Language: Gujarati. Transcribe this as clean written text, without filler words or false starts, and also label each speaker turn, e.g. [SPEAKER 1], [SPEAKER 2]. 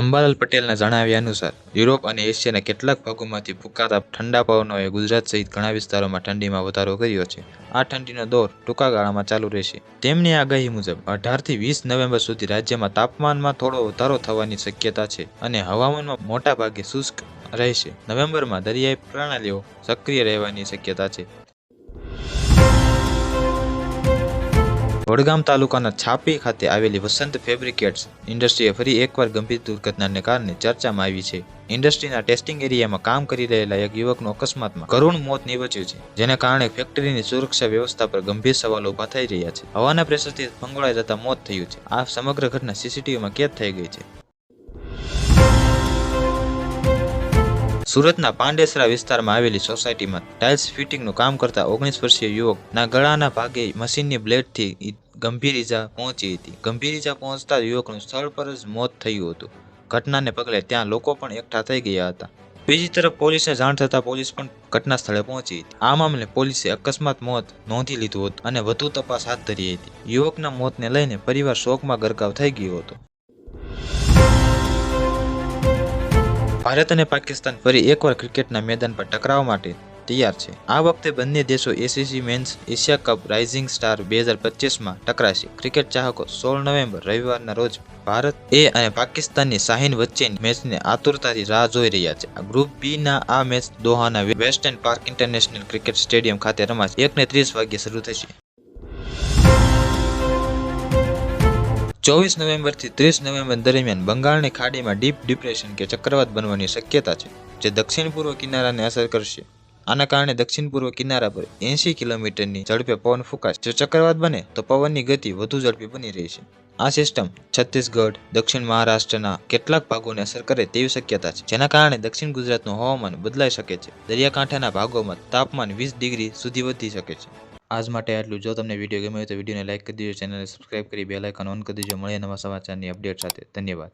[SPEAKER 1] અંબાલાલ પટેલના જણાવ્યા અનુસાર યુરોપ અને એશિયાના કેટલાક ભાગોમાંથી ફૂંકાતા ઠંડા પવનોએ ગુજરાત સહિત ઘણા વિસ્તારોમાં ઠંડીમાં વધારો કર્યો છે. આ ઠંડીનો દોર ટૂંકા ગાળામાં ચાલુ રહેશે. તેમની આગાહી મુજબ 18 થી 20 નવેમ્બર સુધી રાજ્યમાં તાપમાનમાં થોડો વધારો થવાની શક્યતા છે અને હવામાનમાં મોટા ભાગે શુષ્ક રહેશે. નવેમ્બરમાં દરિયાઈ પ્રણાલીઓ સક્રિય રહેવાની શક્યતા છે. વડગામ તાલુકાના છાપી ખાતે આવેલી વસંત ફેબ્રિકેટ્સ ઇન્ડસ્ટ્રીએ ફરી એકવાર ગંભીર દુર્ઘટનાને કારણે ચર્ચામાં આવી છે. ઇન્ડસ્ટ્રીના ટેસ્ટિંગ એરિયામાં કામ કરી રહેલા એક યુવકનું અકસ્માતમાં કરુણ મોત નીપજ્યું છે, જેને કારણે ફેક્ટરીની સુરક્ષા વ્યવસ્થા પર ગંભીર સવાલો ઊભા થઈ રહ્યા છે. હવાના પ્રેશરથી ફંગોળાઈ જતા મોત થયું છે. આ સમગ્ર ઘટના સીસીટીવીમાં કેદ થઈ ગઈ છે. સુરતના પાંડેસરા વિસ્તારમાં આવેલી સોસાયટીમાં ટાઇલ્સ ફિટિંગનું કામ કરતા 19 વર્ષીય યુવકના ગળાના ભાગે મશીનની બ્લેડથી ગંભીર ઈજા પહોંચી હતી. ગંભીર ઈજા પહોંચતા યુવકનું સ્થળ પર જ મોત થયું હતું. ઘટનાને પગલે ત્યાં લોકો પણ એકઠા થઈ ગયા હતા. બીજી તરફ પોલીસને જાણ થતાં પોલીસ પણ ઘટના સ્થળે પહોંચી હતી. આ મામલે પોલીસે અકસ્માત મોત નોંધી લીધું હતું અને વધુ તપાસ હાથ ધરી હતી. યુવકના મોતને લઈને પરિવાર શોકમાં ગરકાવ થઈ ગયો હતો. ભારત અને પાકિસ્તાન ફરી એકવાર ક્રિકેટના મેદાન પર ટકરાવ માટે તૈયાર છે. આ વખતે બંને દેશો ACC men's Asia Cup Rising Star 2025માં ટકરાશે. ક્રિકેટ ચાહકો 16 નવેમ્બર રવિવારના રોજ ભારત અને પાકિસ્તાનની શાહીન વચ્ચેની મેચને આતુરતાથી રાહ જોઈ રહ્યા છે. ગ્રુપ બી ના આ મેચ દોહાના Western Park International Cricket Stadium ખાતે રમાશે. 1:30 વાગ્યે શરૂ થશે. 24 નવેમ્બરથી 30 નવેમ્બર દરમિયાન બંગાળની ખાડીમાં ડીપ ડિપ્રેશન કે ચક્રવાત બનવાની શક્યતા છે, જે દક્ષિણ પૂર્વ કિનારાને અસર કરશે. આના કારણે દક્ષિણ પૂર્વ કિનારા પર 80 કિલોમીટરની ઝડપે પવન ફૂંકાશે. જો ચક્રવાત બને તો પવનની ગતિ વધુ ઝડપી બની રહેશે. આ સિસ્ટમ છત્તીસગઢ, દક્ષિણ મહારાષ્ટ્રના કેટલાક ભાગોને અસર કરે તેવી શક્યતા છે, જેના કારણે દક્ષિણ ગુજરાતનું હવામાન બદલાઈ શકે છે. દરિયાકાંઠાના ભાગોમાં તાપમાન 20 ડિગ્રી સુધી વધી શકે છે. આજ માટે આટલું. જો તમને વિડીયો ગમ્યો હોય તો વિડીયોને લાઇક કરી દેજો, ચેનલને સબસ્ક્રાઇબ કરી બેલ આઇકન ઓન કરી દેજો. મળીએ નવા સમાચારની અપડેટ સાથે. ધન્યવાદ.